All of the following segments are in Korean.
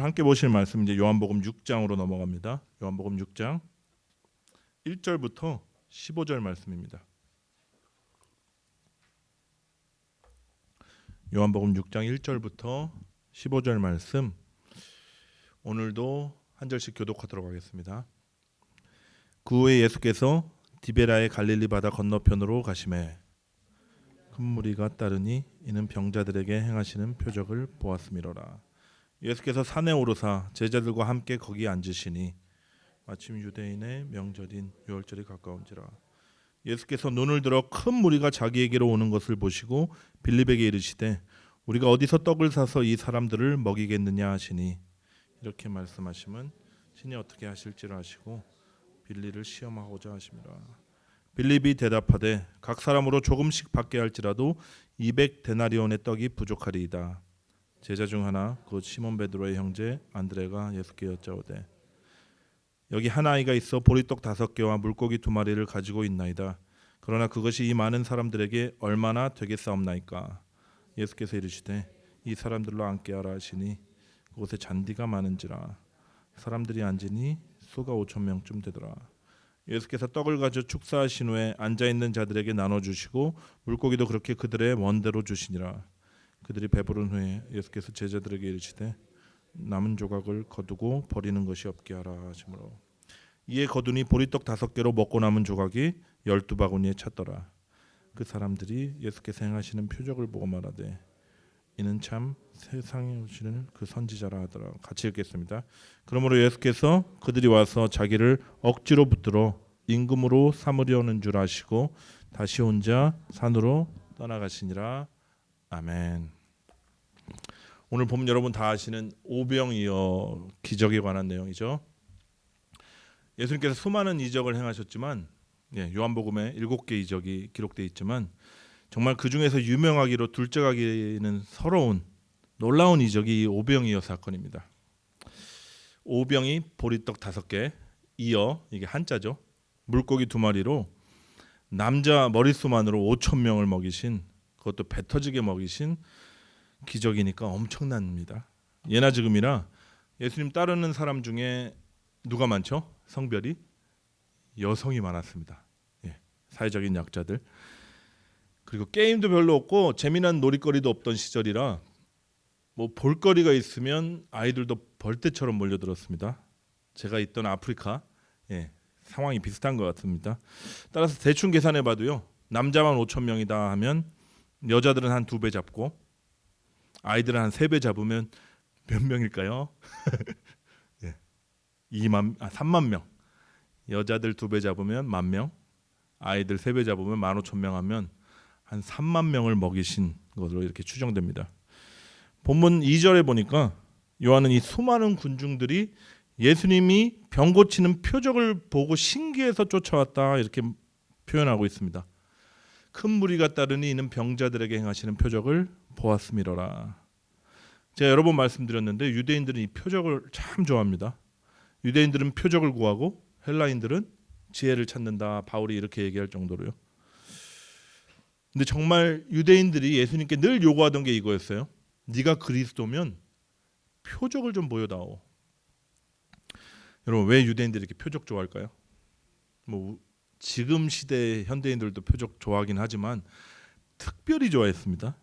함께 보실 말씀 이제 요한복음 6장으로 넘어갑니다. 요한복음 6장 1절부터 15절 말씀입니다. 요한복음 6장 1절부터 15절 말씀 오늘도 한 절씩 교독하도록 하겠습니다. 그 후에 예수께서 디베라의 갈릴리 바다 건너편으로 가시매 큰 무리가 따르니 이는 병자들에게 행하시는 표적을 보았음이로라. 예수께서 산에 오르사 제자들과 함께 거기 앉으시니 마침 유대인의 명절인 유월절이 가까운지라. 예수께서 눈을 들어 큰 무리가 자기에게로 오는 것을 보시고 빌립에게 이르시되 우리가 어디서 떡을 사서 이 사람들을 먹이겠느냐 하시니 이렇게 말씀하시면 신이 어떻게 하실지를 아시고 빌립을 시험하고자 하심이라. 빌립이 대답하되 각 사람으로 조금씩 받게 할지라도 200데나리온의 떡이 부족하리이다. 제자 중 하나 곧 시몬 베드로의 형제 안드레가 예수께 여짜오되 여기 한 아이가 있어 보리떡 5개와 물고기 2마리를 가지고 있나이다. 그러나 그것이 이 많은 사람들에게 얼마나 되겠사옵나이까. 예수께서 이르시되 이 사람들로 앉게 하라 하시니 그곳에 잔디가 많은지라. 사람들이 앉으니 수가 5,000명쯤 되더라. 예수께서 떡을 가져 축사하신 후에 앉아있는 자들에게 나눠주시고 물고기도 그렇게 그들의 원대로 주시니라. 그들이 배부른 후에 예수께서 제자들에게 이르시되 남은 조각을 거두고 버리는 것이 없게 하라 하시므로 이에 거두니 보리떡 5개로 먹고 남은 조각이 12바구니에 찼더라. 그 사람들이 예수께서 행하시는 표적을 보고 말하되 이는 참 세상에 오시는 그 선지자라 하더라. 같이 읽겠습니다. 그러므로 예수께서 그들이 와서 자기를 억지로 붙들어 임금으로 삼으려는 줄 아시고 다시 혼자 산으로 떠나가시니라. 아멘. 오늘 보면 여러분 다 아시는 오병이어 기적에 관한 내용이죠. 예수님께서 수많은 이적을 행하셨지만 요한복음에 7개 이적이 기록되어 있지만 정말 그 중에서 유명하기로 둘째가기는 서러운 놀라운 이적이 이 오병이어 사건입니다. 오병이 보리떡 5개, 이어 이게 한자죠. 물고기 2마리로 남자 머릿수만으로 5,000명을 먹이신, 그것도 배 터지게 먹이신 기적이니까 엄청납니다. 예나 지금이나 예수님 따르는 사람 중에 누가 많죠? 성별이 여성이 많았습니다. 사회적인 약자들. 그리고 게임도 별로 없고 재미난 놀이거리도 없던 시절이라 뭐 볼거리가 있으면 아이들도 벌떼처럼 몰려들었습니다. 제가 있던 아프리카 상황이 비슷한 것 같습니다. 따라서 대충 계산해봐도요, 남자만 5,000명이다 하면 여자들은 한 2배 잡고 아이들은 한 3배 잡으면 몇 명일까요? 3만 명. 여자들 2배 잡으면 10,000명, 아이들 3배 잡으면 15,000명 하면 한 3만 명을 먹이신 것으로 이렇게 추정됩니다. 본문 2절에 보니까 요한은 이 수많은 군중들이 예수님이 병 고치는 표적을 보고 신기해서 쫓아왔다 이렇게 표현하고 있습니다. 큰 무리가 따르니 이는 병자들에게 행하시는 표적을 보았음이로라. 제가 여러 번 말씀드렸는데 유대인들은 이 표적을 참 좋아합니다. 유대인들은 표적을 구하고 헬라인들은 지혜를 찾는다. 바울이 이렇게 얘기할 정도로요. 근데 정말 유대인들이 예수님께 늘 요구하던 게 이거였어요. 네가 그리스도면 표적을 좀 보여다오. 여러분 왜 유대인들이 이렇게 표적 좋아할까요? 뭐 지금 시대 현대인들도 표적 좋아하긴 하지만 특별히 좋아했습니다.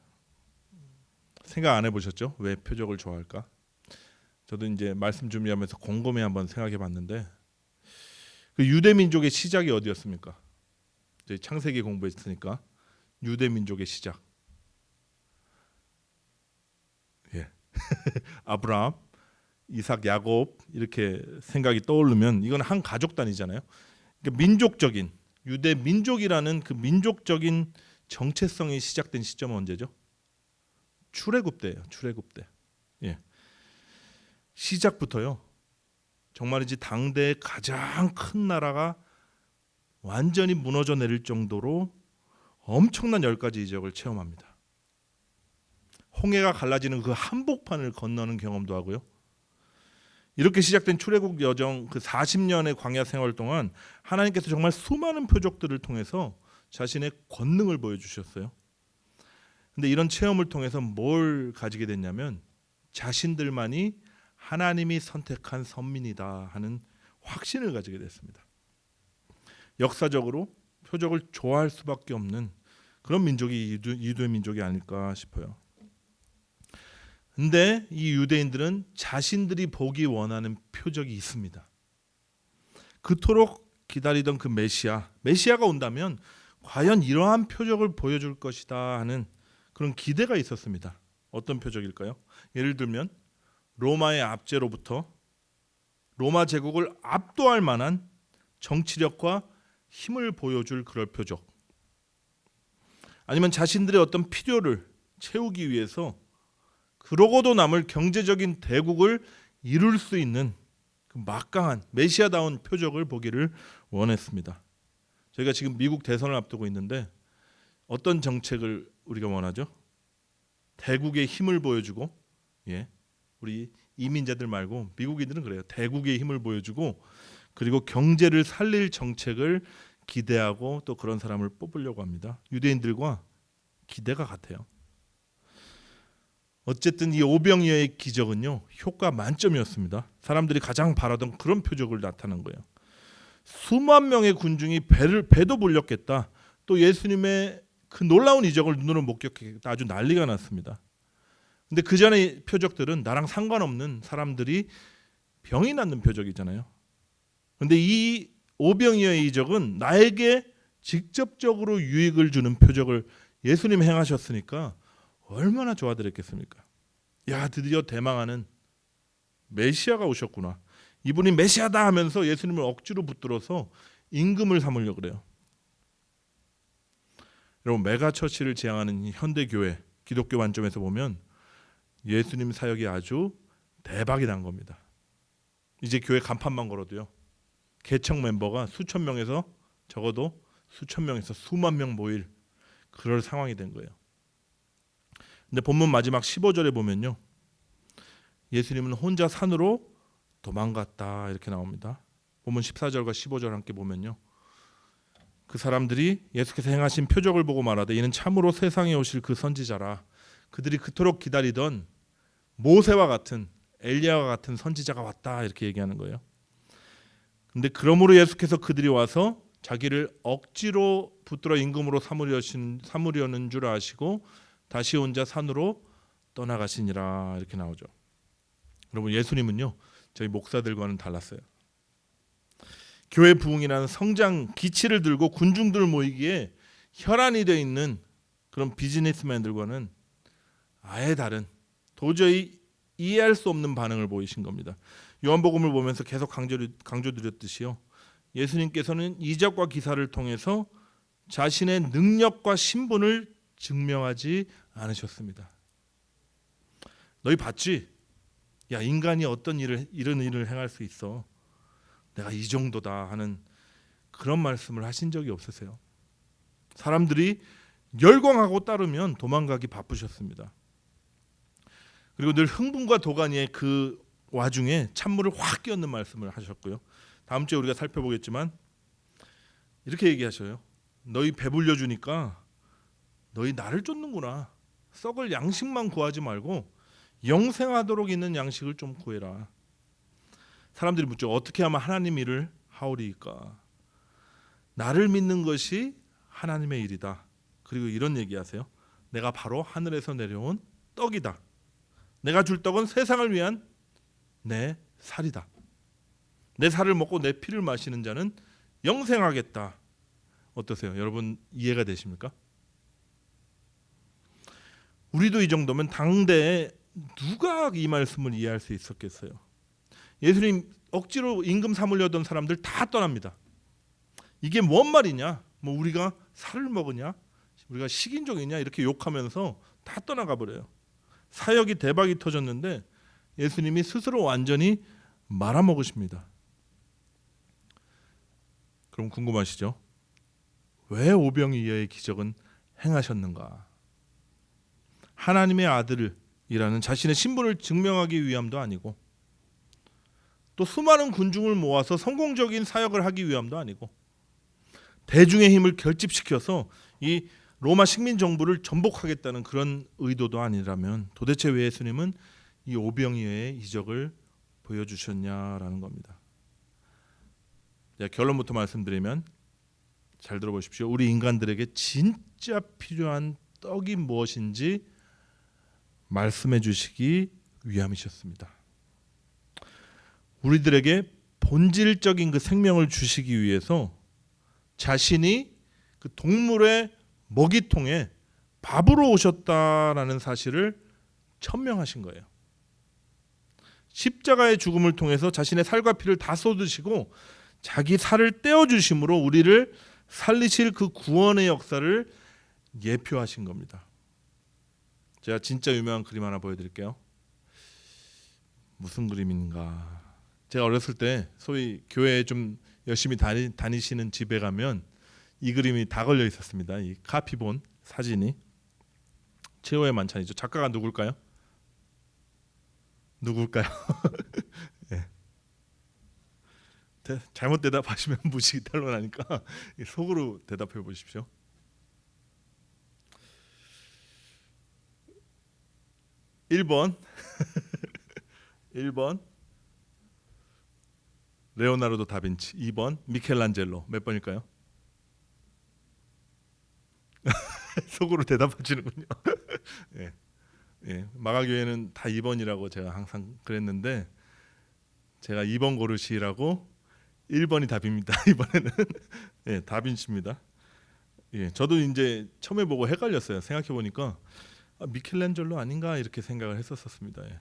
생각 안 해보셨죠? 왜 표적을 좋아할까? 저도 이제 말씀 준비하면서 곰곰이 한번 생각해봤는데 그 유대 민족의 시작이 어디였습니까? 저희 창세기 공부했으니까 유대 민족의 시작. 아브라함, 이삭, 야곱 이렇게 생각이 떠오르면 이건 한 가족 단위잖아요. 그러니까 민족적인 유대 민족이라는 그 민족적인 정체성이 시작된 시점은 언제죠? 출애굽 때예요. 출애굽 때. 시작부터요. 정말이지 당대의 가장 큰 나라가 완전히 무너져 내릴 정도로 엄청난 10가지 이적을 체험합니다. 홍해가 갈라지는 그 한복판을 건너는 경험도 하고요. 이렇게 시작된 출애굽 여정 그 40년의 광야 생활 동안 하나님께서 정말 수많은 표적들을 통해서 자신의 권능을 보여주셨어요. 근데 이런 체험을 통해서 뭘 가지게 됐냐면 자신들만이 하나님이 선택한 선민이다 하는 확신을 가지게 됐습니다. 역사적으로 표적을 좋아할 수밖에 없는 그런 민족이 유대 민족이 아닐까 싶어요. 근데 이 유대인들은 자신들이 보기 원하는 표적이 있습니다. 그토록 기다리던 그 메시아가 온다면 과연 이러한 표적을 보여줄 것이다 하는 그런 기대가 있었습니다. 어떤 표적일까요? 예를 들면 로마의 압제로부터 로마 제국을 압도할 만한 정치력과 힘을 보여줄 그럴 표적, 아니면 자신들의 어떤 필요를 채우기 위해서 그러고도 남을 경제적인 대국을 이룰 수 있는 그 막강한 메시아다운 표적을 보기를 원했습니다. 저희가 지금 미국 대선을 앞두고 있는데 어떤 정책을 우리가 원하죠? 대국의 힘을 보여주고, 우리 이민자들 말고 미국인들은 그래요. 대국의 힘을 보여주고 그리고 경제를 살릴 정책을 기대하고 또 그런 사람을 뽑으려고 합니다. 유대인들과 기대가 같아요. 어쨌든 이 오병이어의 기적은요, 효과 만점이었습니다. 사람들이 가장 바라던 그런 표적을 나타낸 거예요. 수만 명의 군중이 배도 불렸겠다. 또 예수님의 그 놀라운 이적을 눈으로 목격했겠다. 아주 난리가 났습니다. 근데 그 전의 표적들은 나랑 상관없는 사람들이 병이 낫는 표적이잖아요. 근데 이 오병이어의 이적은 나에게 직접적으로 유익을 주는 표적을 예수님이 행하셨으니까 얼마나 좋아드렸겠습니까? 야, 드디어 대망하는 메시아가 오셨구나. 이분이 메시아다 하면서 예수님을 억지로 붙들어서 임금을 삼으려고 그래요. 여러분, 메가처치를 지향하는 현대 교회, 기독교 관점에서 보면 예수님 사역이 아주 대박이 난 겁니다. 이제 교회 간판만 걸어도요, 개척 멤버가 수천 명에서 적어도 수천 명에서 수만 명 모일 그럴 상황이 된 거예요. 근데 본문 마지막 15절에 보면요, 예수님은 혼자 산으로 도망갔다 이렇게 나옵니다. 본문 14절과 15절 함께 보면요, 그 사람들이 예수께서 행하신 표적을 보고 말하되 이는 참으로 세상에 오실 그 선지자라. 그들이 그토록 기다리던 모세와 같은, 엘리야와 같은 선지자가 왔다 이렇게 얘기하는 거예요. 근데 그러므로 예수께서 그들이 와서 자기를 억지로 붙들어 임금으로 삼으려는 줄 아시고 다시 혼자 산으로 떠나가시니라 이렇게 나오죠. 여러분, 예수님은요, 저희 목사들과는 달랐어요. 교회 부흥이라는 성장 기치를 들고 군중들 모이기에 혈안이 되어 있는 그런 비즈니스맨들과는 아예 다른, 도저히 이해할 수 없는 반응을 보이신 겁니다. 요한복음을 보면서 계속 강조드렸듯이요, 예수님께서는 이적과 기사를 통해서 자신의 능력과 신분을 증명하지 않으셨습니다. 너희 봤지? 야, 인간이 어떤 이런 일을 행할 수 있어. 내가 이 정도다 하는 그런 말씀을 하신 적이 없으세요. 사람들이 열광하고 따르면 도망가기 바쁘셨습니다. 그리고 늘 흥분과 도가니의 그 와중에 찬물을 확 끼얹는 말씀을 하셨고요. 다음 주에 우리가 살펴보겠지만 이렇게 얘기하셔요. 너희 배불려 주니까 너희 나를 쫓는구나. 썩을 양식만 구하지 말고 영생하도록 있는 양식을 좀 구해라. 사람들이 묻죠. 어떻게 하면 하나님 일을 하오리까? 나를 믿는 것이 하나님의 일이다. 그리고 이런 얘기하세요. 내가 바로 하늘에서 내려온 떡이다. 내가 줄 떡은 세상을 위한 내 살이다. 내 살을 먹고 내 피를 마시는 자는 영생하겠다. 어떠세요? 여러분, 이해가 되십니까? 우리도 이 정도면 당대에 누가 이 말씀을 이해할 수 있었겠어요? 예수님 억지로 임금 삼으려던 사람들 다 떠납니다. 이게 뭔 말이냐? 뭐 우리가 살을 먹으냐? 우리가 식인종이냐? 이렇게 욕하면서 다 떠나가 버려요. 사역이 대박이 터졌는데 예수님이 스스로 완전히 말아먹으십니다. 그럼 궁금하시죠? 왜 오병이어의 기적은 행하셨는가? 하나님의 아들이라는 자신의 신분을 증명하기 위함도 아니고, 또 수많은 군중을 모아서 성공적인 사역을 하기 위함도 아니고, 대중의 힘을 결집시켜서 이 로마 식민 정부를 전복하겠다는 그런 의도도 아니라면 도대체 왜 예수님은 이 오병이어의 이적을 보여주셨냐라는 겁니다. 결론부터 말씀드리면 잘 들어보십시오. 우리 인간들에게 진짜 필요한 떡이 무엇인지 말씀해 주시기 위함이셨습니다. 우리들에게 본질적인 그 생명을 주시기 위해서 자신이 그 동물의 먹이통에 밥으로 오셨다라는 사실을 천명하신 거예요. 십자가의 죽음을 통해서 자신의 살과 피를 다 쏟으시고 자기 살을 떼어주심으로 우리를 살리실 그 구원의 역사를 예표하신 겁니다. 제가 진짜 유명한 그림 하나 보여드릴게요. 무슨 그림인가? 제가 어렸을 때 소위 교회에 좀 열심히 다니시는 집에 가면 이 그림이 다 걸려 있었습니다. 이 카피본 사진이 최후의 만찬이죠. 작가가 누굴까요? 네. 잘못 대답하시면 무식이 탄로나니까 속으로 대답해 보십시오. 1번 1번 레오나르도 다빈치, 2번 미켈란젤로. 몇 번일까요? 속으로 대답하시는군요. 예. 예. 마가교회는 다 2번이라고 제가 항상 그랬는데 제가 2번 고르시라고 1번이 답입니다. 이번에는 예, 다빈치입니다. 예, 저도 이제 처음에 보고 헷갈렸어요. 생각해 보니까 미켈란젤로 아닌가 이렇게 생각을 했었습니다. 예.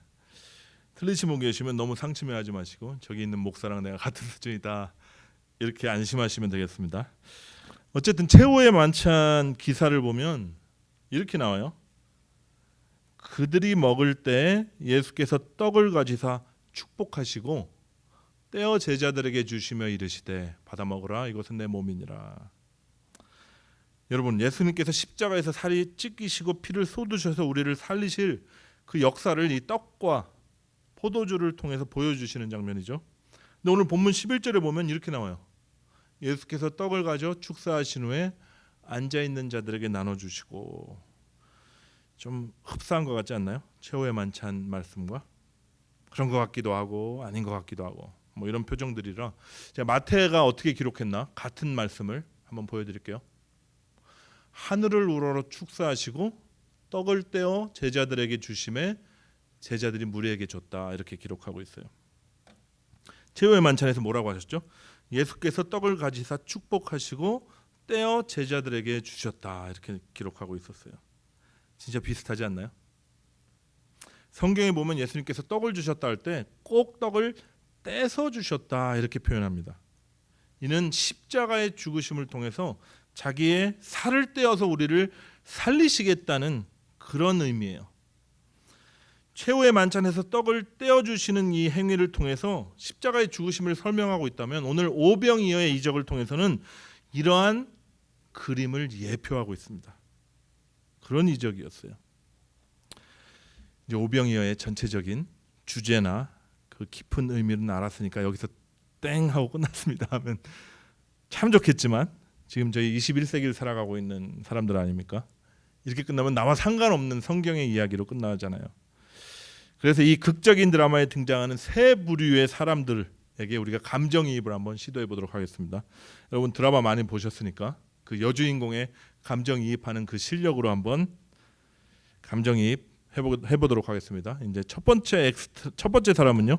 틀리시면 계시면 너무 상심해하지 마시고 저기 있는 목사랑 내가 같은 수준이다 이렇게 안심하시면 되겠습니다. 어쨌든 최후의 만찬 기사를 보면 이렇게 나와요. 그들이 먹을 때 예수께서 떡을 가지사 축복하시고 떼어 제자들에게 주시며 이르시되 받아 먹으라 이것은 내 몸이니라. 여러분, 예수님께서 십자가에서 살이 찢기시고 피를 쏟으셔서 우리를 살리실 그 역사를 이 떡과 포도주를 통해서 보여주시는 장면이죠. 근데 오늘 본문 11절에 보면 이렇게 나와요. 예수께서 떡을 가져 축사하신 후에 앉아있는 자들에게 나눠주시고. 좀 흡사한 것 같지 않나요? 최후의 만찬 말씀과 그런 것 같기도 하고 아닌 것 같기도 하고 뭐 이런 표정들이라 제가 마태가 어떻게 기록했나 같은 말씀을 한번 보여드릴게요. 하늘을 우러러 축사하시고 떡을 떼어 제자들에게 주심에 제자들이 무리에게 줬다 이렇게 기록하고 있어요. 최후의 만찬에서 뭐라고 하셨죠? 예수께서 떡을 가지사 축복하시고 떼어 제자들에게 주셨다 이렇게 기록하고 있었어요. 진짜 비슷하지 않나요? 성경에 보면 예수님께서 떡을 주셨다 할 때 꼭 떡을 떼서 주셨다 이렇게 표현합니다. 이는 십자가의 죽으심을 통해서 자기의 살을 떼어서 우리를 살리시겠다는 그런 의미예요. 최후의 만찬에서 떡을 떼어주시는 이 행위를 통해서 십자가의 죽으심을 설명하고 있다면 오늘 오병이어의 이적을 통해서는 이러한 그림을 예표하고 있습니다. 그런 이적이었어요. 이제 오병이어의 전체적인 주제나 그 깊은 의미는 알았으니까 여기서 땡 하고 끝났습니다 하면 참 좋겠지만 지금 저희 21세기를 살아가고 있는 사람들 아닙니까? 이렇게 끝나면 나와 상관없는 성경의 이야기로 끝나잖아요. 그래서 이 극적인 드라마에 등장하는 세 부류의 사람들에게 우리가 감정이입을 한번 시도해 보도록 하겠습니다. 여러분 드라마 많이 보셨으니까 그 여주인공의 감정이입하는 그 실력으로 한번 감정이입 해보도록 하겠습니다. 이제 첫 번째 사람은요,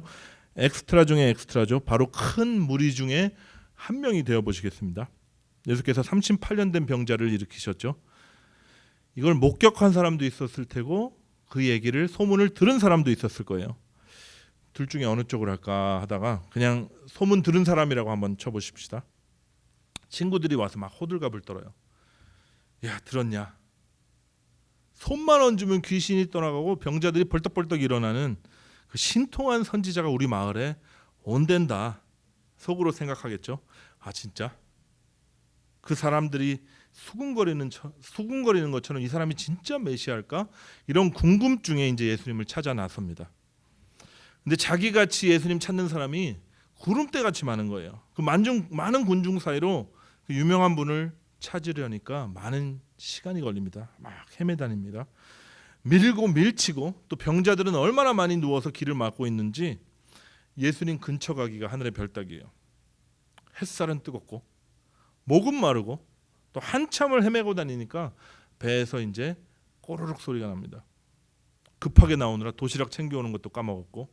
엑스트라 중에 엑스트라죠. 바로 큰 무리 중에 한 명이 되어 보시겠습니다. 예수께서 38년 된 병자를 일으키셨죠. 이걸 목격한 사람도 있었을 테고 그 얘기를 소문을 들은 사람도 있었을 거예요. 둘 중에 어느 쪽을 할까 하다가 그냥 소문 들은 사람이라고 한번 쳐보십시다. 친구들이 와서 막 호들갑을 떨어요. 야, 들었냐? 손만 얹으면 귀신이 떠나가고 병자들이 벌떡벌떡 일어나는 그 신통한 선지자가 우리 마을에 온댄다. 속으로 생각하겠죠. 아, 진짜? 그 사람들이 수군거리는 것처럼 이 사람이 진짜 메시아일까? 이런 궁금증에 이제 예수님을 찾아 나섭니다. 근데 자기같이 예수님 찾는 사람이 구름대같이 많은 거예요. 그 많은 군중 사이로 그 유명한 분을 찾으려니까 많은 시간이 걸립니다. 막 헤매다닙니다. 밀고 밀치고 또 병자들은 얼마나 많이 누워서 길을 막고 있는지 예수님 근처 가기가 하늘의 별 따기예요. 햇살은 뜨겁고 목은 마르고 또 한참을 헤매고 다니니까 배에서 이제 꼬르륵 소리가 납니다. 급하게 나오느라 도시락 챙겨오는 것도 까먹었고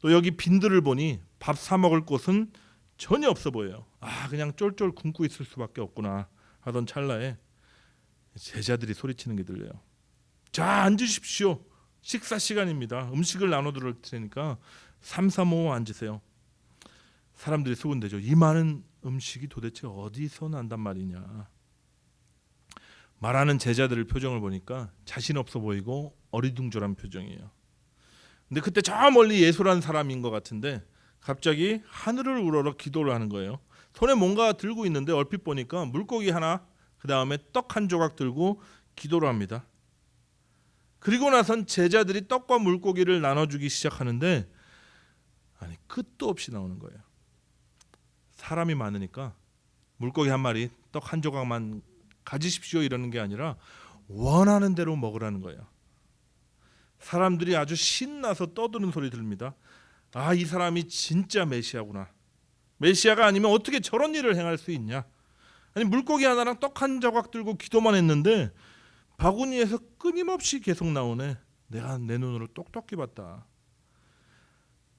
또 여기 빈들을 보니 밥 사 먹을 곳은 전혀 없어 보여요. 그냥 쫄쫄 굶고 있을 수밖에 없구나 하던 찰나에 제자들이 소리치는 게 들려요. 자, 앉으십시오. 식사 시간입니다. 음식을 나눠 드릴 테니까 삼삼오오 앉으세요. 사람들이 수군대죠. 이 많은 음식이 도대체 어디서 난단 말이냐. 말하는 제자들의 표정을 보니까 자신 없어 보이고 어리둥절한 표정이에요. 근데 그때 저 멀리 예수라는 사람인 것 같은데 갑자기 하늘을 우러러 기도를 하는 거예요. 손에 뭔가 들고 있는데 얼핏 보니까 물고기 하나, 그 다음에 떡 한 조각 들고 기도를 합니다. 그리고 나선 제자들이 떡과 물고기를 나눠주기 시작하는데 끝도 없이 나오는 거예요. 사람이 많으니까 물고기 한 마리, 떡 한 조각만 가지십시오 이러는 게 아니라 원하는 대로 먹으라는 거예요. 사람들이 아주 신나서 떠드는 소리 들립니다. 이 사람이 진짜 메시아구나. 메시아가 아니면 어떻게 저런 일을 행할 수 있냐. 물고기 하나랑 떡 한 조각 들고 기도만 했는데 바구니에서 끊임없이 계속 나오네. 내가 내 눈으로 똑똑히 봤다.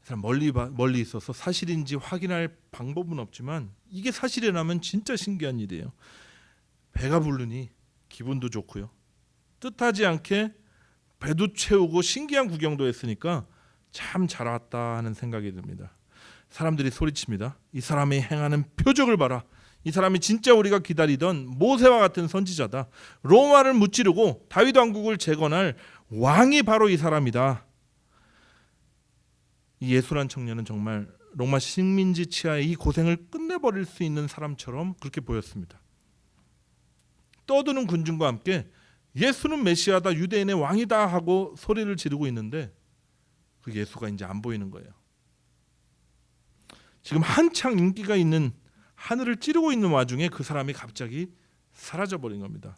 사람 멀리 있어서 사실인지 확인할 방법은 없지만 이게 사실이라면 진짜 신기한 일이에요. 배가 부르니 기분도 좋고요. 뜻하지 않게 배도 채우고 신기한 구경도 했으니까 참 잘 왔다 하는 생각이 듭니다. 사람들이 소리칩니다. 이 사람이 행하는 표적을 봐라. 이 사람이 진짜 우리가 기다리던 모세와 같은 선지자다. 로마를 무찌르고 다윗 왕국을 재건할 왕이 바로 이 사람이다. 이 예수란 청년은 정말 로마 식민지 치하의 이 고생을 끝내버릴 수 있는 사람처럼 그렇게 보였습니다. 떠드는 군중과 함께 예수는 메시아다, 유대인의 왕이다 하고 소리를 지르고 있는데 그 예수가 이제 안 보이는 거예요. 지금 한창 인기가 있는 하늘을 찌르고 있는 와중에 그 사람이 갑자기 사라져버린 겁니다.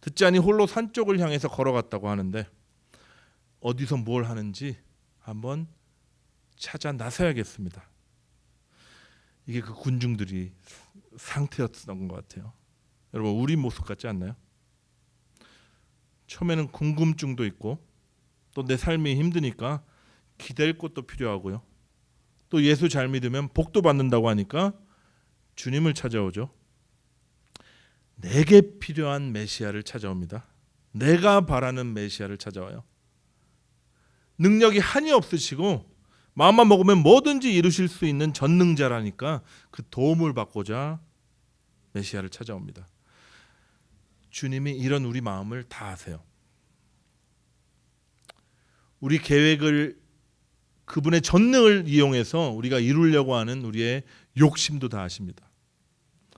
듣지 않니 홀로 산 쪽을 향해서 걸어갔다고 하는데 어디서 뭘 하는지 한번 찾아 나서야겠습니다. 이게 그 군중들이 상태였던 것 같아요. 여러분, 우리 모습 같지 않나요? 처음에는 궁금증도 있고 또 내 삶이 힘드니까 기댈 곳도 필요하고요. 또 예수 잘 믿으면 복도 받는다고 하니까 주님을 찾아오죠. 내게 필요한 메시아를 찾아옵니다. 내가 바라는 메시아를 찾아와요. 능력이 한이 없으시고 마음만 먹으면 뭐든지 이루실 수 있는 전능자라니까 그 도움을 받고자 메시아를 찾아옵니다. 주님이 이런 우리 마음을 다 아세요. 우리 계획을 그분의 전능을 이용해서 우리가 이루려고 하는 우리의 욕심도 다 아십니다.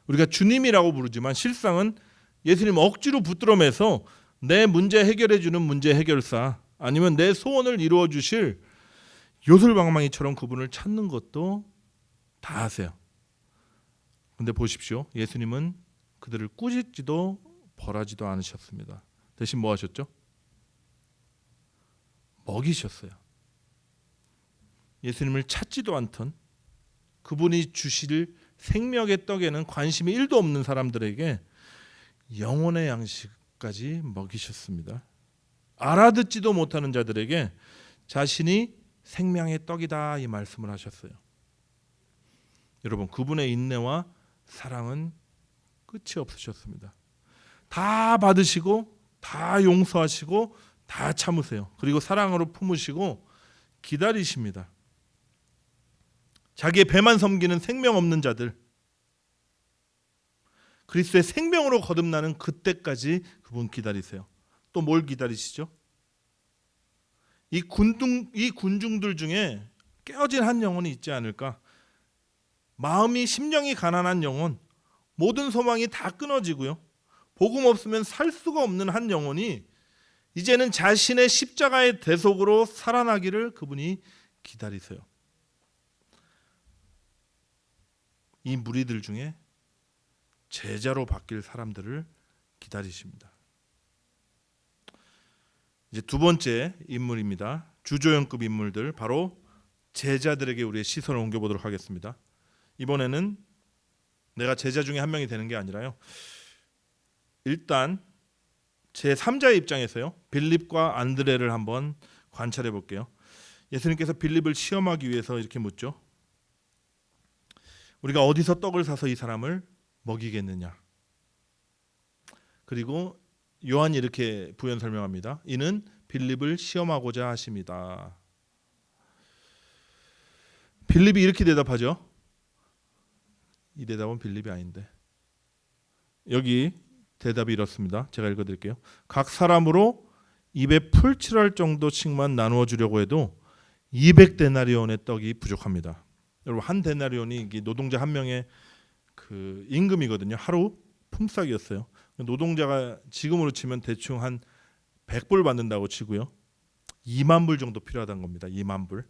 우리가 주님이라고 부르지만 실상은 예수님 억지로 붙들어매서 내 문제 해결해 주는 문제 해결사, 아니면 내 소원을 이루어 주실 요술방망이처럼 그분을 찾는 것도 다 아세요. 근데 보십시오. 예수님은 그들을 꾸짖지도 벌하지도 않으셨습니다. 대신 뭐 하셨죠? 먹이셨어요. 예수님을 찾지도 않던 그분이 주실 생명의 떡에는 관심이 1도 없는 사람들에게 영혼의 양식까지 먹이셨습니다. 알아듣지도 못하는 자들에게 자신이 생명의 떡이다 이 말씀을 하셨어요. 여러분, 그분의 인내와 사랑은 끝이 없으셨습니다. 다 받으시고 다 용서하시고 다 참으세요. 그리고 사랑으로 품으시고 기다리십니다. 자기의 배만 섬기는 생명 없는 자들, 그리스도의 생명으로 거듭나는 그때까지 그분 기다리세요. 또 뭘 기다리시죠? 이 군중들 중에 깨어진 한 영혼이 있지 않을까? 마음이 심령이 가난한 영혼, 모든 소망이 다 끊어지고요. 복음 없으면 살 수가 없는 한 영혼이 이제는 자신의 십자가의 대속으로 살아나기를 그분이 기다리세요. 이 무리들 중에 제자로 바뀔 사람들을 기다리십니다. 이제 두 번째 인물입니다. 주조연급 인물들, 바로 제자들에게 우리의 시선을 옮겨보도록 하겠습니다. 이번에는 내가 제자 중에 한 명이 되는 게 아니라요, 일단 제 3자의 입장에서요, 빌립과 안드레를 한번 관찰해 볼게요. 예수님께서 빌립을 시험하기 위해서 이렇게 묻죠. 우리가 어디서 떡을 사서 이 사람을 먹이겠느냐. 그리고 요한이 이렇게 부연 설명합니다. 이는 빌립을 시험하고자 하심이다. 빌립이 이렇게 대답하죠. 이 대답은 빌립이 아닌데. 여기 대답이 이렇습니다. 제가 읽어드릴게요. 각 사람으로 입에 풀칠할 정도씩만 나누어 주려고 해도 200데나리온의 떡이 부족합니다. 여러분, 한 데나리온이 노동자 한 명의 그 임금이거든요. 하루 품삯이었어요. 노동자가 지금으로 치면 대충 한 100불 받는다고 치고요. 2만 불 정도 필요하다는 겁니다. 2만 불.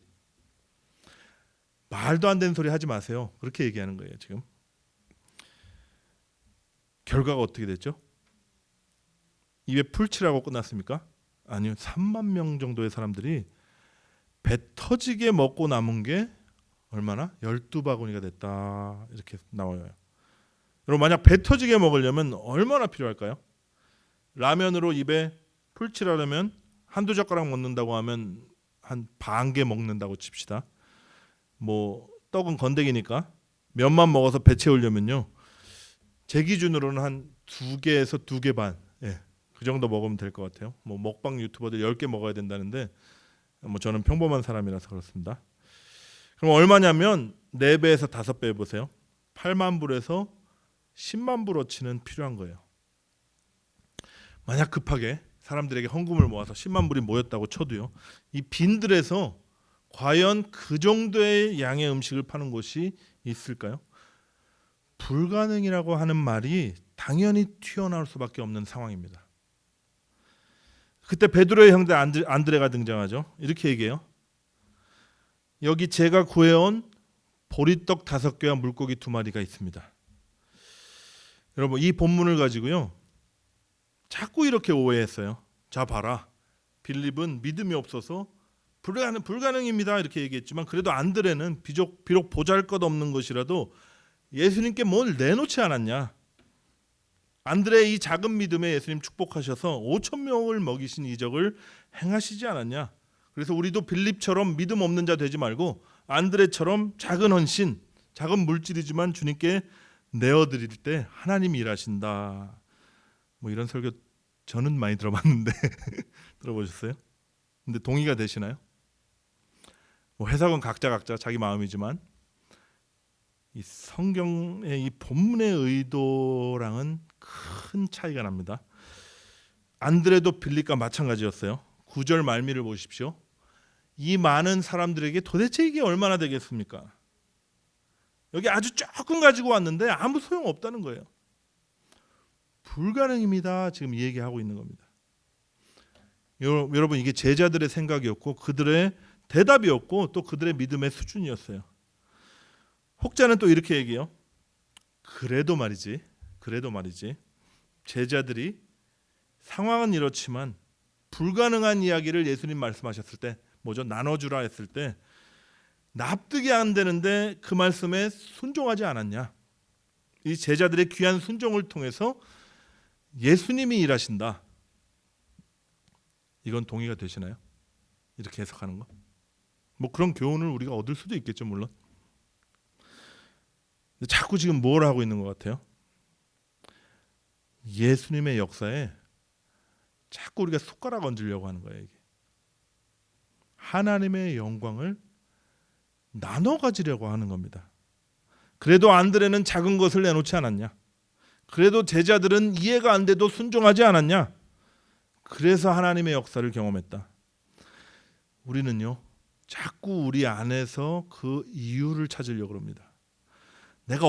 말도 안 되는 소리 하지 마세요. 그렇게 얘기하는 거예요, 지금. 결과가 어떻게 됐죠? 입에 풀칠하고 끝났습니까? 아니요. 3만 명 정도의 사람들이 배 터지게 먹고 남은 게 얼마나? 12바구니가 됐다. 이렇게 나와요. 여러분, 만약 배 터지게 먹으려면 얼마나 필요할까요? 라면으로 입에 풀칠하려면 한두 젓가락 먹는다고 하면 한 반 개 먹는다고 칩시다. 뭐 떡은 건더기니까 면만 먹어서 배 채우려면요, 제 기준으로는 한 2개에서 2개 반, 그 정도 먹으면 될 것 같아요. 뭐 먹방 유튜버들 10개 먹어야 된다는데 뭐 저는 평범한 사람이라서 그렇습니다. 그럼 얼마냐면 4배에서 5배 해보세요. 8만 불에서 10만 불어치는 필요한 거예요. 만약 급하게 사람들에게 헌금을 모아서 10만 불이 모였다고 쳐도요, 이 빈들에서 과연 그 정도의 양의 음식을 파는 곳이 있을까요? 불가능이라고 하는 말이 당연히 튀어나올 수밖에 없는 상황입니다. 그때 베드로의 형제 안드레가 등장하죠. 이렇게 얘기해요. 여기 제가 구해온 보리떡 5개와 물고기 2마리가 있습니다. 여러분, 이 본문을 가지고요, 자꾸 이렇게 오해했어요. 자 봐라, 빌립은 믿음이 없어서 불가능입니다 이렇게 얘기했지만, 그래도 안드레는 비록 보잘것없는 것이라도 예수님께 뭘 내놓지 않았냐. 안드레의 이 작은 믿음에 예수님 축복하셔서 5천 명을 먹이신 이적을 행하시지 않았냐. 그래서 우리도 빌립처럼 믿음 없는 자 되지 말고 안드레처럼 작은 헌신, 작은 물질이지만 주님께 내어드릴 때 하나님이 일하신다. 뭐 이런 설교 저는 많이 들어봤는데 들어보셨어요? 근데 동의가 되시나요? 뭐 해석은 각자 자기 마음이지만 이 성경의 이 본문의 의도랑은 큰 차이가 납니다. 안드레도 빌립과 마찬가지였어요. 9절 말미를 보십시오. 이 많은 사람들에게 도대체 이게 얼마나 되겠습니까? 여기 아주 조금 가지고 왔는데 아무 소용 없다는 거예요. 불가능입니다. 지금 이 얘기하고 있는 겁니다. 여러분, 이게 제자들의 생각이었고 그들의 대답이었고 또 그들의 믿음의 수준이었어요. 혹자는 또 이렇게 얘기해요. 그래도 말이지 제자들이 상황은 이렇지만 불가능한 이야기를 예수님 말씀하셨을 때, 뭐죠? 나눠주라 했을 때 납득이 안 되는데 그 말씀에 순종하지 않았냐. 이 제자들의 귀한 순종을 통해서 예수님이 일하신다. 이건 동의가 되시나요? 이렇게 해석하는 거? 뭐 그런 교훈을 우리가 얻을 수도 있겠죠, 물론. 근데 자꾸 지금 뭘 하고 있는 것 같아요? 예수님의 역사에 자꾸 우리가 숟가락 얹으려고 하는 거예요. 이게. 하나님의 영광을 나눠 가지려고 하는 겁니다. 그래도 안드레는 작은 것을 내놓지 않았냐? 그래도 제자들은 이해가 안 돼도 순종하지 않았냐? 그래서 하나님의 역사를 경험했다. 우리는요, 자꾸 우리 안에서 그 이유를 찾으려고 합니다. 내가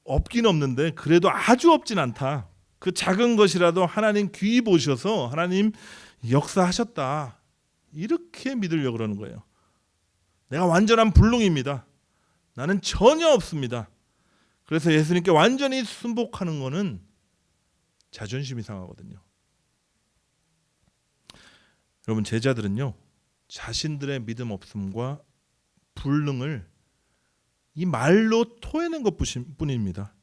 없긴 없는데 그래도 아주 없진 않다. 그 작은 것이라도 하나님 귀히 보셔서 하나님 역사하셨다. 이렇게 믿으려고 그러는 거예요. 내가 완전한 불능입니다. 나는 전혀 없습니다. 그래서 예수님께 완전히 순복하는 거는 자존심이 상하거든요. 여러분, 제자들은요, 자신들의 믿음 없음과 불능을 이 말로 토해낸 것뿐입니다.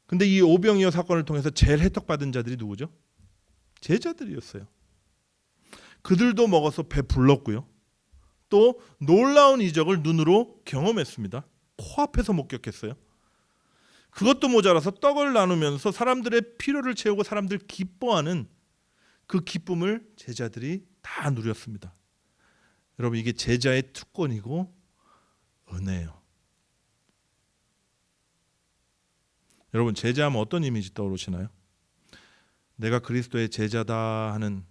근데 이 오병이어 사건을 통해서 제일 혜택받은 자들이 누구죠? 제자들이었어요. 그들도 먹어서 배 불렀고요. 또 놀라운 이적을 눈으로 경험했습니다. 코앞에서 목격했어요. 그것도 모자라서 떡을 나누면서 사람들의 필요를 채우고 사람들 기뻐하는 그 기쁨을 제자들이 다 누렸습니다. 여러분, 이게 제자의 특권이고 은혜예요. 여러분, 제자하면 어떤 이미지 떠오르시나요? 내가 그리스도의 제자다 하는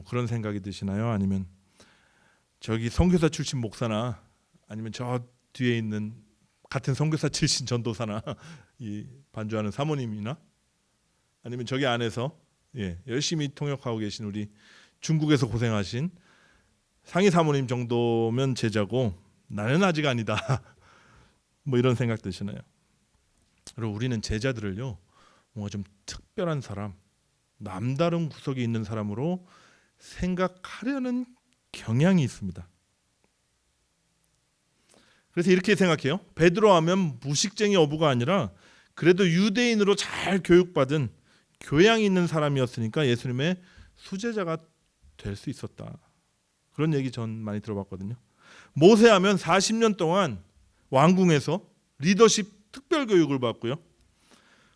그런 생각이 드시나요? 아니면 저기 선교사 출신 목사나 아니면 저 뒤에 있는 같은 선교사 출신 전도사나 이 반주하는 사모님이나 아니면 저기 안에서 열심히 통역하고 계신 우리 중국에서 고생하신 상희 사모님 정도면 제자고 나는 아직 아니다. 이런 생각 드시나요? 여러분, 우리는 제자들을요, 뭔가 좀 특별한 사람, 남다른 구석이 있는 사람으로 생각하려는 경향이 있습니다. 그래서 이렇게 생각해요. 베드로 하면 무식쟁이 어부가 아니라 그래도 유대인으로 잘 교육받은 교양이 있는 사람이었으니까 예수님의 수제자가 될 수 있었다. 그런 얘기 전 많이 들어봤거든요. 모세하면 40년 동안 왕궁에서 리더십 특별 교육을 받고요.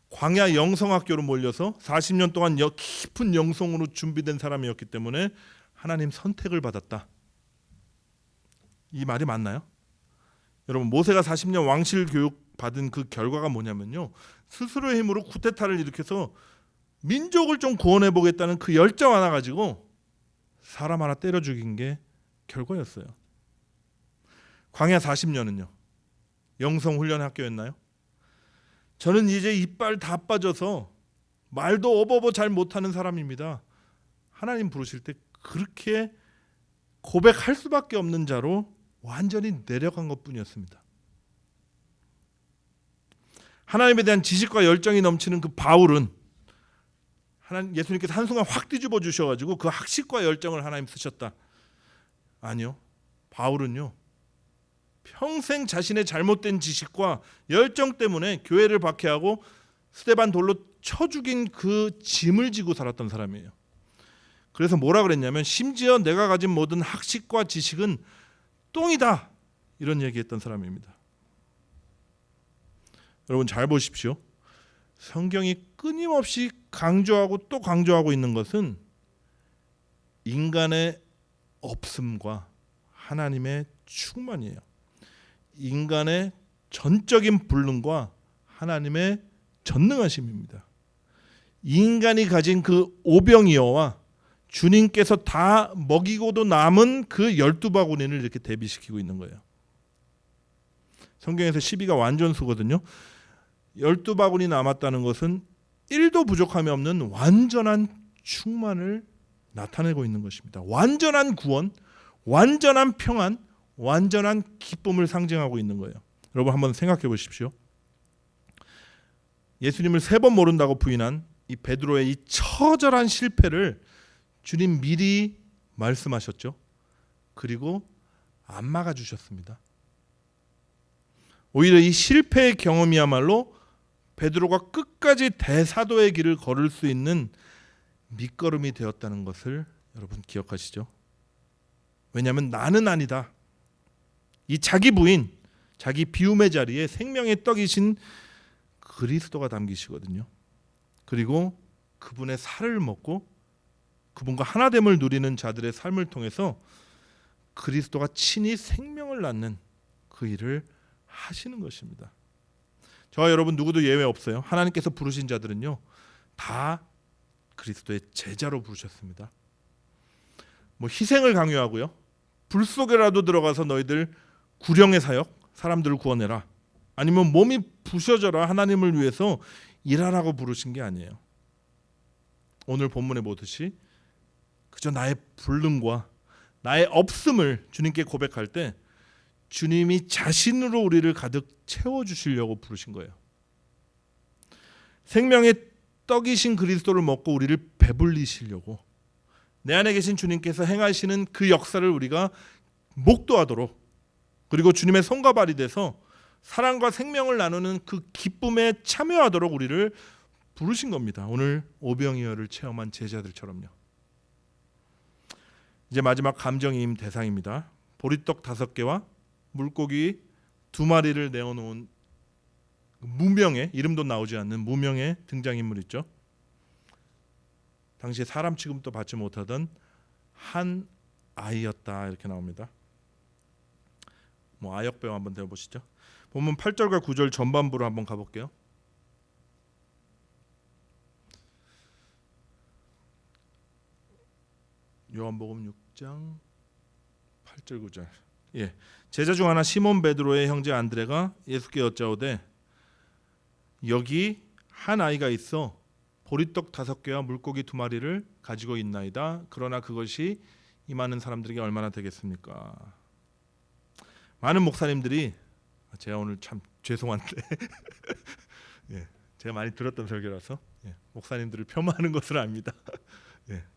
광야 영성학교로 몰려서 40년 동안 깊은 영성으로 준비된 사람이었기 때문에 하나님 선택을 받았다. 이 말이 맞나요? 여러분, 모세가 40년 왕실 교육 받은 그 결과가 뭐냐면요, 스스로의 힘으로 쿠데타를 일으켜서 민족을 좀 구원해 보겠다는 그 열정 하나 가지고 사람 하나 때려 죽인 게 결과였어요. 광야 40년은요, 영성 훈련 학교였나요? 저는 이제 이빨 다 빠져서 말도 어버버 잘 못하는 사람입니다. 하나님 부르실 때 그렇게 고백할 수밖에 없는 자로 완전히 내려간 것뿐이었습니다. 하나님에 대한 지식과 열정이 넘치는 그 바울은 예수님께서 한순간 확 뒤집어 주셔가지고 그 학식과 열정을 하나님 쓰셨다. 아니요, 바울은요, 평생 자신의 잘못된 지식과 열정 때문에 교회를 박해하고 스데반 돌로 쳐 죽인 그 짐을 지고 살았던 사람이에요. 그래서 뭐라 그랬냐면, 심지어 내가 가진 모든 학식과 지식은 똥이다, 이런 얘기했던 사람입니다. 여러분, 잘 보십시오. 성경이 끊임없이 강조하고 또 강조하고 있는 것은 인간의 없음과 하나님의 충만이에요. 인간의 전적인 불능과 하나님의 전능하심입니다. 인간이 가진 그 오병이어와 주님께서 다 먹이고도 남은 그 12바구니를 이렇게 대비시키고 있는 거예요. 성경에서 12가 완전수거든요. 12바구니 남았다는 것은 1도 부족함이 없는 완전한 충만을 나타내고 있는 것입니다. 완전한 구원, 완전한 평안, 완전한 기쁨을 상징하고 있는 거예요. 여러분, 한번 생각해 보십시오. 예수님을 3번 모른다고 부인한 이 베드로의 이 처절한 실패를 주님 미리 말씀하셨죠. 그리고 안 막아주셨습니다. 오히려 이 실패의 경험이야말로 베드로가 끝까지 대사도의 길을 걸을 수 있는 밑거름이 되었다는 것을 여러분 기억하시죠? 왜냐하면 나는 아니다, 이 자기 부인, 자기 비움의 자리에 생명의 떡이신 그리스도가 담기시거든요. 그리고 그분의 살을 먹고 그분과 하나됨을 누리는 자들의 삶을 통해서 그리스도가 친히 생명을 낳는 그 일을 하시는 것입니다. 저와 여러분 누구도 예외 없어요. 하나님께서 부르신 자들은요, 다 그리스도의 제자로 부르셨습니다. 희생을 강요하고요, 불 속에라도 들어가서 너희들 구령의 사역, 사람들을 구원해라, 아니면 몸이 부셔져라 하나님을 위해서 일하라고 부르신 게 아니에요. 오늘 본문에 보듯이 그저 나의 불능과 나의 없음을 주님께 고백할 때 주님이 자신으로 우리를 가득 채워주시려고 부르신 거예요. 생명의 떡이신 그리스도를 먹고 우리를 배불리시려고 내 안에 계신 주님께서 행하시는 그 역사를 우리가 목도하도록 그리고 주님의 손과 발이 돼서 사랑과 생명을 나누는 그 기쁨에 참여하도록 우리를 부르신 겁니다. 오늘 오병이어를 체험한 제자들처럼요. 이제 마지막 감정이임 대상입니다. 보리떡 5개와 물고기 2마리를 내어놓은 무명의, 이름도 나오지 않는 무명의 등장인물 있죠. 당시에 사람 취급도 받지 못하던 한 아이였다 이렇게 나옵니다. 아역배우 한번 배워보시죠. 본문 8절과 9절 전반부로 한번 가볼게요. 요한복음 6장 8절 9절. 예. 제자 중 하나 시몬 베드로의 형제 안드레가 예수께 여짜오되 여기 한 아이가 있어 보리떡 5개와 물고기 2마리를 가지고 있나이다. 그러나 그것이 이 많은 사람들에게 얼마나 되겠습니까? 많은 목사님들이, 제가 오늘 참 죄송한데 예, 제가 많이 들었던 설교라서 목사님들을 폄하하는 것을 압니다.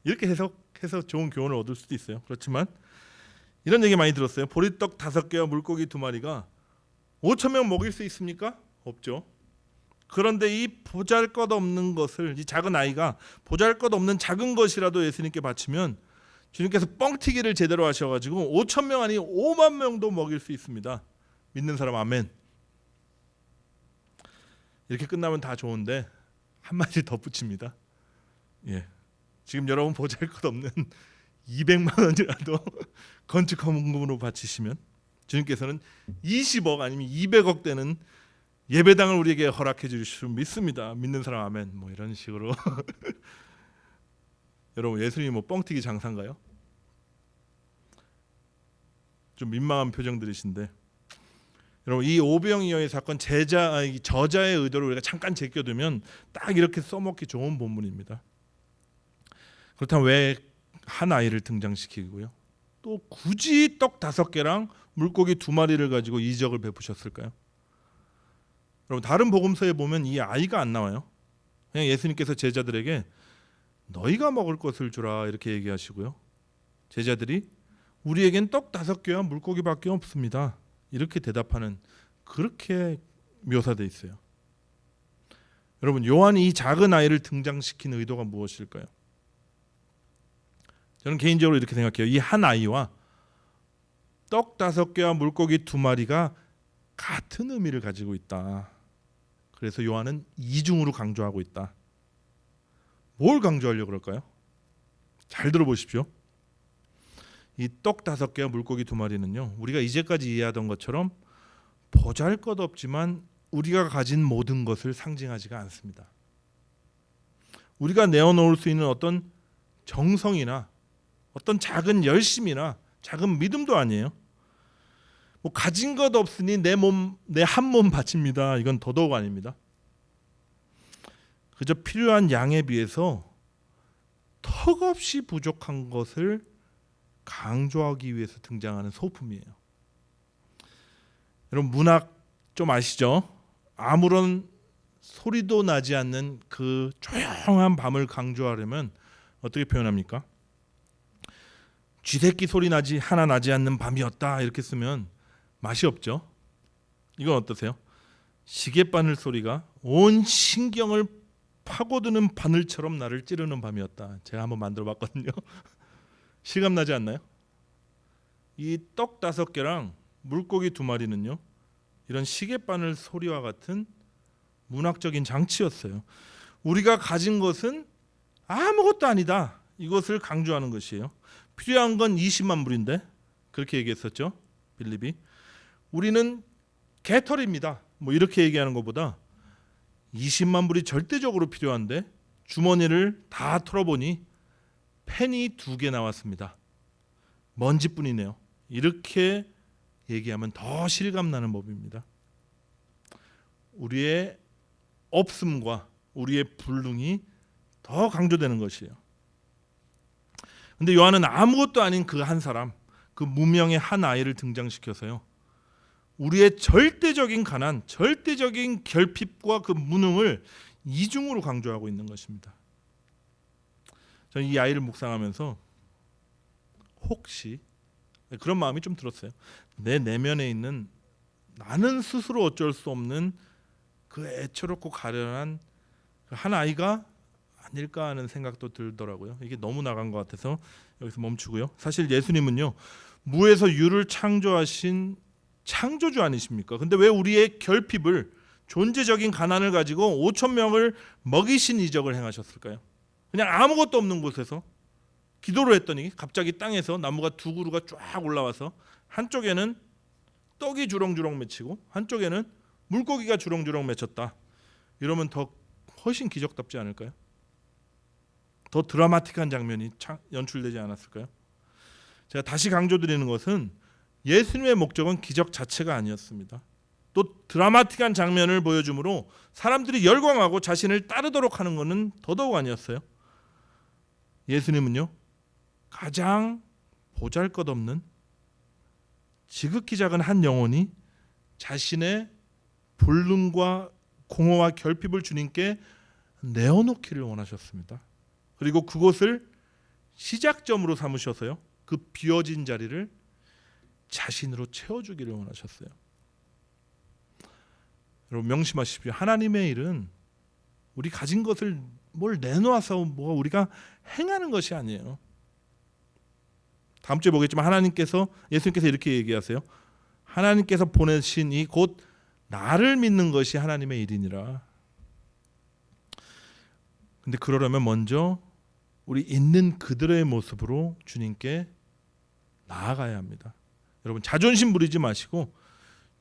이렇게 해석해서 좋은 교훈을 얻을 수도 있어요. 그렇지만 이런 얘기 많이 들었어요. 보리떡 5개와 물고기 2마리가 5,000명 먹일 수 있습니까? 없죠. 그런데 이 보잘것없는 것을, 이 작은 아이가 보잘것없는 작은 것이라도 예수님께 바치면 주님께서 뻥튀기를 제대로 하셔가지고 5,000명 아니 5만 명도 먹일 수 있습니다. 믿는 사람 아멘. 이렇게 끝나면 다 좋은데 한마디 덧붙입니다. 지금 여러분 보잘것없는 200만 원이라도 건축 헌금으로 바치시면 주님께서는 20억 아니면 200억 되는 예배당을 우리에게 허락해 주실 줄 믿습니다. 믿는 사람 아멘. 이런 식으로 여러분 예수님이 뻥튀기 장사인가요? 좀 민망한 표정들이신데 여러분 이 오병이어의 사건 저자의 의도를 우리가 잠깐 제껴두면 딱 이렇게 써먹기 좋은 본문입니다. 그렇다면 왜 한 아이를 등장시키고요? 또 굳이 떡 5개랑 물고기 2마리를 가지고 이적을 베푸셨을까요? 여러분 다른 복음서에 보면 이 아이가 안 나와요. 그냥 예수님께서 제자들에게 너희가 먹을 것을 주라 이렇게 얘기하시고요. 제자들이 우리에겐 떡 5개와 물고기밖에 없습니다. 이렇게 대답하는, 그렇게 묘사되어 있어요. 여러분 요한이 이 작은 아이를 등장시킨 의도가 무엇일까요? 저는 개인적으로 이렇게 생각해요. 이 한 아이와 떡 5개와 물고기 2마리가 같은 의미를 가지고 있다. 그래서 요한은 이중으로 강조하고 있다. 뭘 강조하려고 그럴까요? 잘 들어보십시오. 이 떡 5개와 물고기 2마리는요, 우리가 이제까지 이해하던 것처럼 보잘것없지만 우리가 가진 모든 것을 상징하지가 않습니다. 우리가 내어놓을 수 있는 어떤 정성이나 어떤 작은 열심이나 작은 믿음도 아니에요. 가진 것 없으니 내 한 몸 바칩니다. 이건 더더욱 아닙니다. 그저 필요한 양에 비해서 턱없이 부족한 것을 강조하기 위해서 등장하는 소품이에요. 여러분 문학 좀 아시죠? 아무런 소리도 나지 않는 그 조용한 밤을 강조하려면 어떻게 표현합니까? 쥐새끼 소리 하나 나지 않는 밤이었다 이렇게 쓰면 맛이 없죠. 이건 어떠세요? 시계바늘 소리가 온 신경을 파고드는 바늘처럼 나를 찌르는 밤이었다. 제가 한번 만들어봤거든요. 실감나지 않나요? 이 떡 5개랑 물고기 2마리는요, 이런 시계바늘 소리와 같은 문학적인 장치였어요. 우리가 가진 것은 아무것도 아니다. 이것을 강조하는 것이에요. 필요한 건 20만 불인데 그렇게 얘기했었죠. 빌립이. 우리는 개털입니다. 이렇게 얘기하는 것보다 20만 불이 절대적으로 필요한데 주머니를 다 털어보니 펜이 2개 나왔습니다. 먼지뿐이네요. 이렇게 얘기하면 더 실감나는 법입니다. 우리의 없음과 우리의 불능이 더 강조되는 것이에요. 근데 요한은 아무것도 아닌 그 한 사람, 그 무명의 한 아이를 등장시켜서요, 우리의 절대적인 가난, 절대적인 결핍과 그 무능을 이중으로 강조하고 있는 것입니다. 저는 이 아이를 묵상하면서 혹시 그런 마음이 좀 들었어요. 내 내면에 있는 나는 스스로 어쩔 수 없는 그 애처롭고 가련한 한 아이가 아닐까 하는 생각도 들더라고요. 이게 너무 나간 것 같아서 여기서 멈추고요. 사실 예수님은요, 무에서 유를 창조하신 창조주 아니십니까? 근데 왜 우리의 결핍을, 존재적인 가난을 가지고 5천 명을 먹이신 이적을 행하셨을까요? 그냥 아무것도 없는 곳에서 기도를 했더니 갑자기 땅에서 나무가 두 그루가 쫙 올라와서 한쪽에는 떡이 주렁주렁 맺히고 한쪽에는 물고기가 주렁주렁 맺혔다. 이러면 더 훨씬 기적답지 않을까요? 더 드라마틱한 장면이 연출되지 않았을까요? 제가 다시 강조드리는 것은 예수님의 목적은 기적 자체가 아니었습니다. 또 드라마틱한 장면을 보여주므로 사람들이 열광하고 자신을 따르도록 하는 것은 더더욱 아니었어요. 예수님은요, 가장 보잘것없는 지극히 작은 한 영혼이 자신의 불능과 공허와 결핍을 주님께 내어놓기를 원하셨습니다. 그리고 그곳을 시작점으로 삼으셔서요, 그 비어진 자리를 자신으로 채워주기를 원하셨어요. 여러분 명심하십시오. 하나님의 일은 우리 가진 것을 뭘 내놓아서 뭐 우리가 행하는 것이 아니에요. 다음 주에 보겠지만 예수님께서 이렇게 얘기하세요. 하나님께서 보내신 이 곧 나를 믿는 것이 하나님의 일이니라. 근데 그러려면 먼저 우리 있는 그들의 모습으로 주님께 나아가야 합니다. 여러분 자존심 부리지 마시고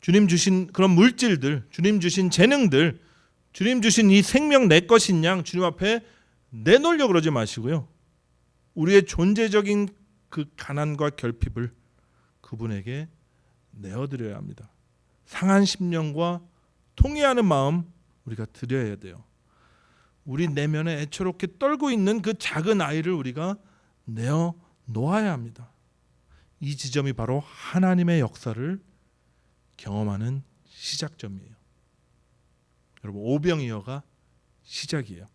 주님 주신 그런 물질들, 주님 주신 재능들, 주님 주신 이 생명 내 것인 양 주님 앞에 내놓으려고 그러지 마시고요. 우리의 존재적인 그 가난과 결핍을 그분에게 내어드려야 합니다. 상한 심령과 통회하는 마음 우리가 드려야 돼요. 우리 내면에 애처롭게 떨고 있는 그 작은 아이를 우리가 내어 놓아야 합니다. 이 지점이 바로 하나님의 역사를 경험하는 시작점이에요. 여러분 오병이어가 시작이에요.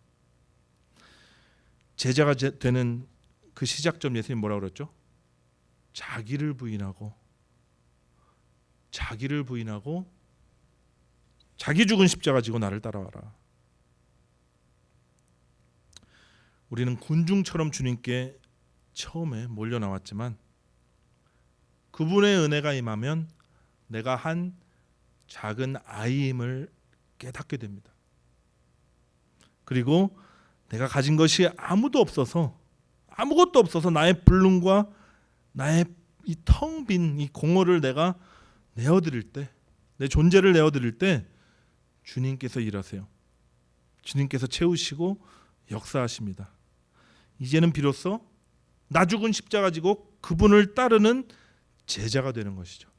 제자가 되는 그 시작점 예수님 뭐라고 그랬죠? 자기를 부인하고 자기 죽은 십자가 지고 나를 따라와라. 우리는 군중처럼 주님께 처음에 몰려 나왔지만 그분의 은혜가 임하면 내가 한 작은 아이임을 깨닫게 됩니다. 그리고 내가 가진 것이 아무것도 없어서 나의 불능과 나의 이 텅 빈 이 공허를 내가 내어드릴 때, 내 존재를 내어드릴 때 주님께서 일하세요. 주님께서 채우시고 역사하십니다. 이제는 비로소 나 죽은 십자가 지고 그분을 따르는 제자가 되는 것이죠.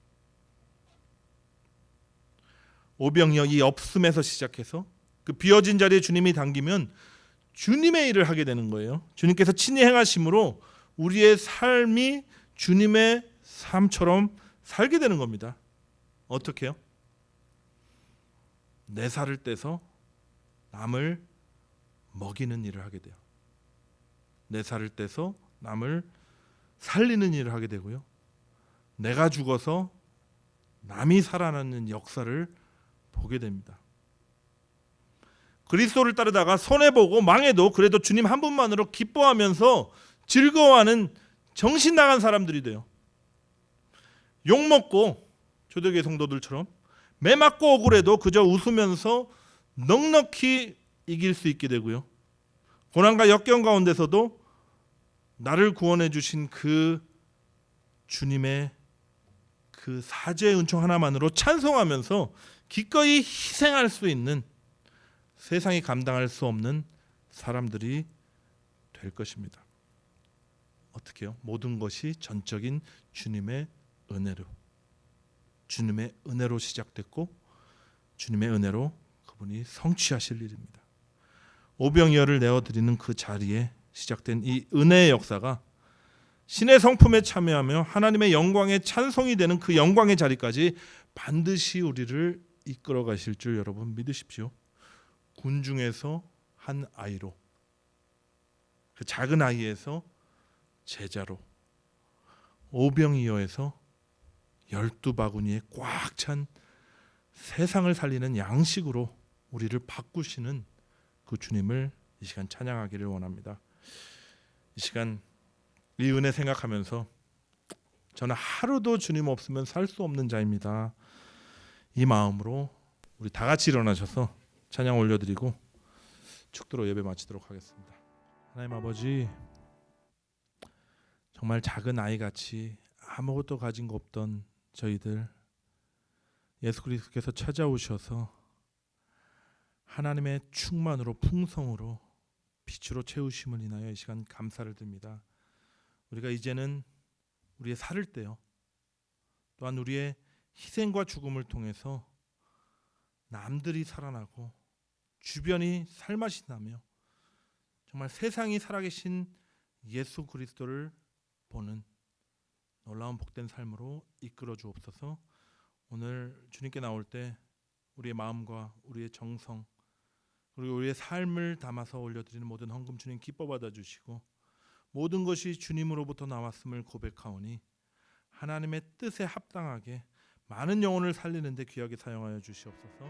오병이어 이 없음에서 시작해서 그 비어진 자리에 주님이 당기면 주님의 일을 하게 되는 거예요. 주님께서 친히 행하심으로 우리의 삶이 주님의 삶처럼 살게 되는 겁니다. 어떻게요? 내 살을 떼서 남을 먹이는 일을 하게 돼요. 내 살을 떼서 남을 살리는 일을 하게 되고요. 내가 죽어서 남이 살아나는 역사를 보게 됩니다. 그리스도를 따르다가 손해보고 망해도 그래도 주님 한 분만으로 기뻐하면서 즐거워하는 정신 나간 사람들이 돼요. 욕먹고 초대교회 성도들처럼 매 맞고 억울해도 그저 웃으면서 넉넉히 이길 수 있게 되고요. 고난과 역경 가운데서도 나를 구원해 주신 그 주님의 그 사죄의 은총 하나만으로 찬송하면서 기꺼이 희생할 수 있는 세상이 감당할 수 없는 사람들이 될 것입니다. 어떻게요? 모든 것이 전적인 주님의 은혜로 시작됐고 주님의 은혜로 그분이 성취하실 일입니다. 오병이어를 내어드리는 그 자리에 시작된 이 은혜의 역사가 신의 성품에 참여하며 하나님의 영광의 찬송이 되는 그 영광의 자리까지 반드시 우리를 이끌어 가실 줄 여러분 믿으십시오. 군중에서 한 아이로, 그 작은 아이에서 제자로, 오병이어에서 12바구니에 꽉 찬 세상을 살리는 양식으로 우리를 바꾸시는 그 주님을 이 시간 찬양하기를 원합니다. 이 시간 이 은혜 생각하면서 저는 하루도 주님 없으면 살 수 없는 자입니다. 이 마음으로 우리 다 같이 일어나셔서 찬양 올려드리고 축도로 예배 마치도록 하겠습니다. 하나님 아버지, 정말 작은 아이같이 아무것도 가진 거 없던 저희들 예수 그리스도께서 찾아오셔서 하나님의 충만으로 풍성으로 빛으로 채우심을 인하여 이 시간 감사를 드립니다. 우리가 이제는 우리의 살을 때요, 또한 우리의 희생과 죽음을 통해서 남들이 살아나고 주변이 살맛이 나며 정말 세상이 살아계신 예수 그리스도를 보는 놀라운 복된 삶으로 이끌어 주옵소서. 오늘 주님께 나올 때 우리의 마음과 우리의 정성 그리고 우리의 삶을 담아서 올려드리는 모든 헌금 주님 기뻐 받아주시고, 모든 것이 주님으로부터 나왔음을 고백하오니 하나님의 뜻에 합당하게 많은 영혼을 살리는 데 귀하게 사용하여 주시옵소서.